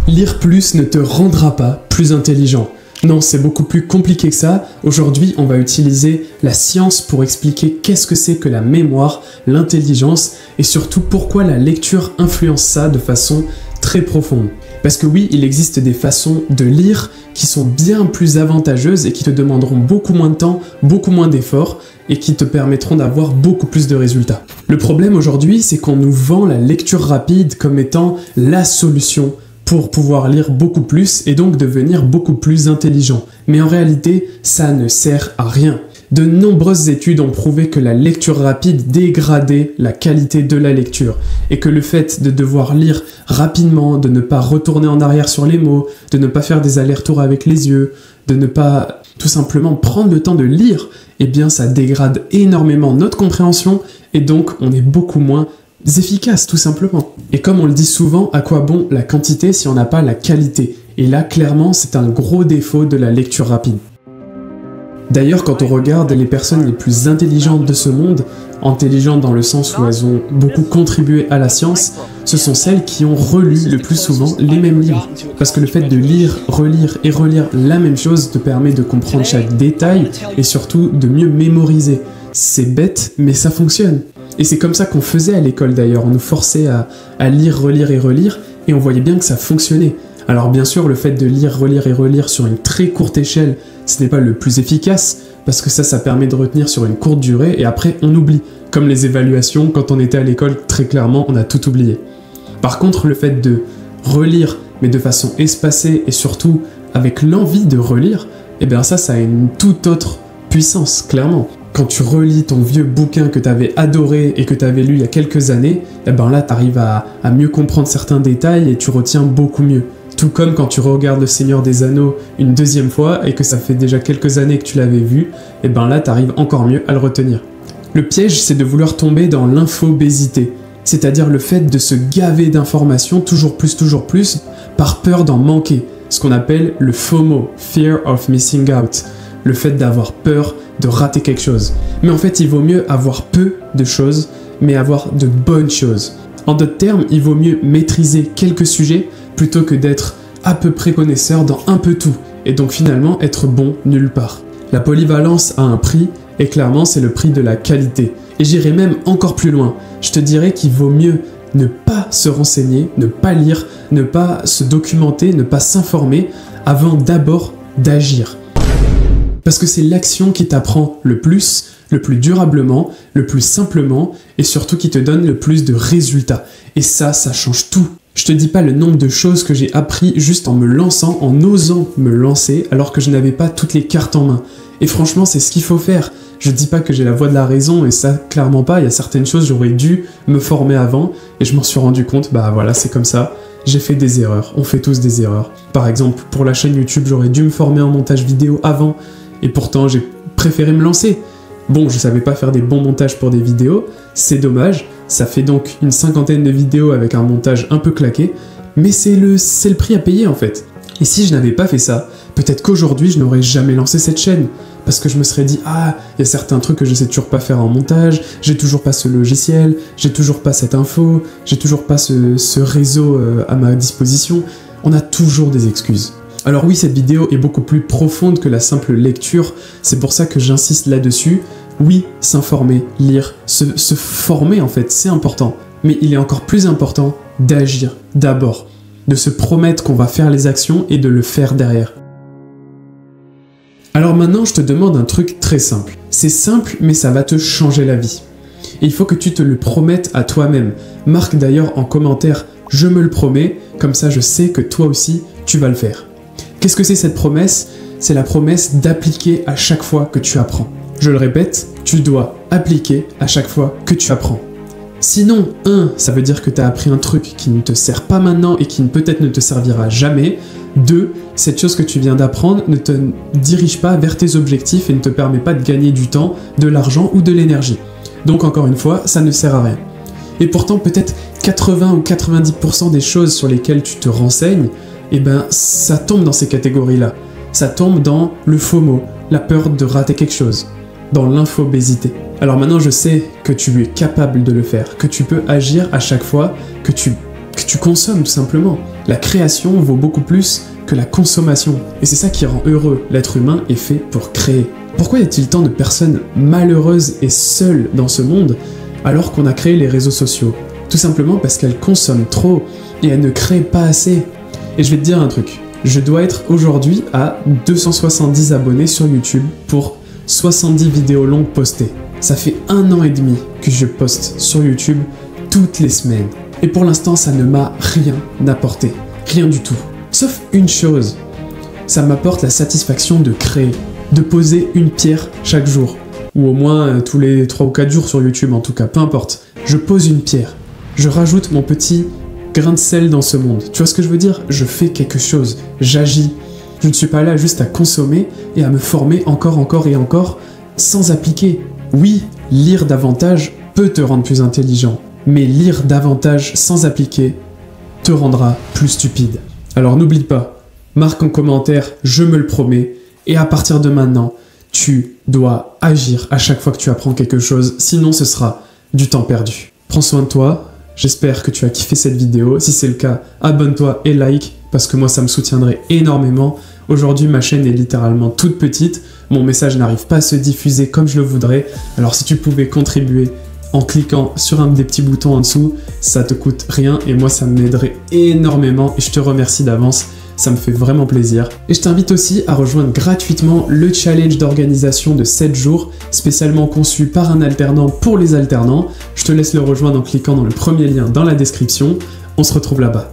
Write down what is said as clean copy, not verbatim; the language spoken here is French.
Lire plus ne te rendra pas plus intelligent. Non, c'est beaucoup plus compliqué que ça. Aujourd'hui, on va utiliser la science pour expliquer qu'est-ce que c'est que la mémoire, l'intelligence et surtout pourquoi la lecture influence ça de façon très profonde. Parce que oui, il existe des façons de lire qui sont bien plus avantageuses et qui te demanderont beaucoup moins de temps, beaucoup moins d'efforts et qui te permettront d'avoir beaucoup plus de résultats. Le problème aujourd'hui, c'est qu'on nous vend la lecture rapide comme étant la solution pour pouvoir lire beaucoup plus et donc devenir beaucoup plus intelligent. Mais en réalité, ça ne sert à rien. De nombreuses études ont prouvé que la lecture rapide dégradait la qualité de la lecture et que le fait de devoir lire rapidement, de ne pas retourner en arrière sur les mots, de ne pas faire des allers-retours avec les yeux, de ne pas tout simplement prendre le temps de lire, eh bien ça dégrade énormément notre compréhension et donc on est beaucoup moins efficace tout simplement. Et comme on le dit souvent, à quoi bon la quantité si on n'a pas la qualité? Et là clairement c'est un gros défaut de la lecture rapide. D'ailleurs, quand on regarde les personnes les plus intelligentes de ce monde, intelligentes dans le sens où elles ont beaucoup contribué à la science, ce sont celles qui ont relu le plus souvent les mêmes livres. Parce que le fait de lire, relire et relire la même chose te permet de comprendre chaque détail et surtout de mieux mémoriser. C'est bête, mais ça fonctionne. Et c'est comme ça qu'on faisait à l'école d'ailleurs, on nous forçait à lire, relire et relire, et on voyait bien que ça fonctionnait. Alors bien sûr, le fait de lire, relire et relire sur une très courte échelle, ce n'est pas le plus efficace, parce que ça permet de retenir sur une courte durée, et après on oublie. Comme les évaluations, quand on était à l'école, très clairement, on a tout oublié. Par contre, le fait de relire, mais de façon espacée, et surtout avec l'envie de relire, eh bien ça a une toute autre puissance, clairement. Quand tu relis ton vieux bouquin que tu avais adoré et que tu avais lu il y a quelques années, eh ben là tu arrives à mieux comprendre certains détails et tu retiens beaucoup mieux. Tout comme quand tu regardes Le Seigneur des Anneaux une deuxième fois et que ça fait déjà quelques années que tu l'avais vu, et ben là tu arrives encore mieux à le retenir. Le piège, c'est de vouloir tomber dans l'infobésité, c'est-à-dire le fait de se gaver d'informations toujours plus, par peur d'en manquer, ce qu'on appelle le FOMO, Fear of Missing Out, le fait d'avoir peur de rater quelque chose. Mais en fait, il vaut mieux avoir peu de choses, mais avoir de bonnes choses. En d'autres termes, il vaut mieux maîtriser quelques sujets plutôt que d'être à peu près connaisseur dans un peu tout, et donc finalement être bon nulle part. La polyvalence a un prix, et clairement c'est le prix de la qualité. Et j'irai même encore plus loin, je te dirais qu'il vaut mieux ne pas se renseigner, ne pas lire, ne pas se documenter, ne pas s'informer, avant d'abord d'agir. Parce que c'est l'action qui t'apprend le plus durablement, le plus simplement, et surtout qui te donne le plus de résultats. Et ça change tout. Je te dis pas le nombre de choses que j'ai appris juste en me lançant, en osant me lancer, alors que je n'avais pas toutes les cartes en main. Et franchement, c'est ce qu'il faut faire. Je dis pas que j'ai la voix de la raison, et ça, clairement pas. Il y a certaines choses, j'aurais dû me former avant, et je m'en suis rendu compte, bah voilà, c'est comme ça. J'ai fait des erreurs, on fait tous des erreurs. Par exemple, pour la chaîne YouTube, j'aurais dû me former en montage vidéo avant, et pourtant j'ai préféré me lancer. Bon, je savais pas faire des bons montages pour des vidéos, c'est dommage, ça fait donc une 50aine de vidéos avec un montage un peu claqué, mais c'est le prix à payer en fait. Et si je n'avais pas fait ça, peut-être qu'aujourd'hui je n'aurais jamais lancé cette chaîne, parce que je me serais dit, ah, il y a certains trucs que je sais toujours pas faire en montage, j'ai toujours pas ce logiciel, j'ai toujours pas cette info, j'ai toujours pas ce réseau à ma disposition. On a toujours des excuses. Alors oui, cette vidéo est beaucoup plus profonde que la simple lecture, c'est pour ça que j'insiste là-dessus. Oui, s'informer, lire, se former en fait, c'est important. Mais il est encore plus important d'agir d'abord, de se promettre qu'on va faire les actions et de le faire derrière. Alors maintenant, je te demande un truc très simple. C'est simple, mais ça va te changer la vie. Et il faut que tu te le promettes à toi-même. Marque d'ailleurs en commentaire « Je me le promets », comme ça je sais que toi aussi, tu vas le faire. Qu'est-ce que c'est cette promesse? C'est la promesse d'appliquer à chaque fois que tu apprends. Je le répète, tu dois appliquer à chaque fois que tu apprends. Sinon, 1, ça veut dire que tu as appris un truc qui ne te sert pas maintenant et qui peut-être ne te servira jamais. 2, cette chose que tu viens d'apprendre ne te dirige pas vers tes objectifs et ne te permet pas de gagner du temps, de l'argent ou de l'énergie. Donc encore une fois, ça ne sert à rien. Et pourtant, peut-être 80 ou 90% des choses sur lesquelles tu te renseignes, eh ben, ça tombe dans ces catégories-là. Ça tombe dans le FOMO, la peur de rater quelque chose, dans l'infobésité. Alors maintenant, je sais que tu es capable de le faire, que tu peux agir à chaque fois que tu que tu consommes tout simplement. La création vaut beaucoup plus que la consommation. Et c'est ça qui rend heureux. L'être humain est fait pour créer. Pourquoi y a-t-il tant de personnes malheureuses et seules dans ce monde alors qu'on a créé les réseaux sociaux? Tout simplement parce qu'elles consomment trop et elles ne créent pas assez. Et je vais te dire un truc. Je dois être aujourd'hui à 270 abonnés sur YouTube pour 70 vidéos longues postées. Ça fait 1 an et demi que je poste sur YouTube toutes les semaines. Et pour l'instant, ça ne m'a rien apporté. Rien du tout. Sauf une chose. Ça m'apporte la satisfaction de créer, de poser une pierre chaque jour. Ou au moins tous les 3 ou 4 jours sur YouTube en tout cas, peu importe. Je pose une pierre. Je rajoute mon petit grain de sel dans ce monde. Tu vois ce que je veux dire? Je fais quelque chose. J'agis. Je ne suis pas là juste à consommer et à me former encore et encore sans appliquer. Oui, lire davantage peut te rendre plus intelligent. Mais lire davantage sans appliquer te rendra plus stupide. Alors n'oublie pas, marque en commentaire, je me le promets, et à partir de maintenant, tu dois agir à chaque fois que tu apprends quelque chose, sinon ce sera du temps perdu. Prends soin de toi, j'espère que tu as kiffé cette vidéo, si c'est le cas, abonne-toi et like, parce que moi ça me soutiendrait énormément. Aujourd'hui ma chaîne est littéralement toute petite, mon message n'arrive pas à se diffuser comme je le voudrais, alors si tu pouvais contribuer en cliquant sur un des petits boutons en dessous, ça te coûte rien et moi ça m'aiderait énormément et je te remercie d'avance, ça me fait vraiment plaisir. Et je t'invite aussi à rejoindre gratuitement le challenge d'organisation de 7 jours, spécialement conçu par un alternant pour les alternants. Je te laisse le rejoindre en cliquant dans le premier lien dans la description. On se retrouve là-bas.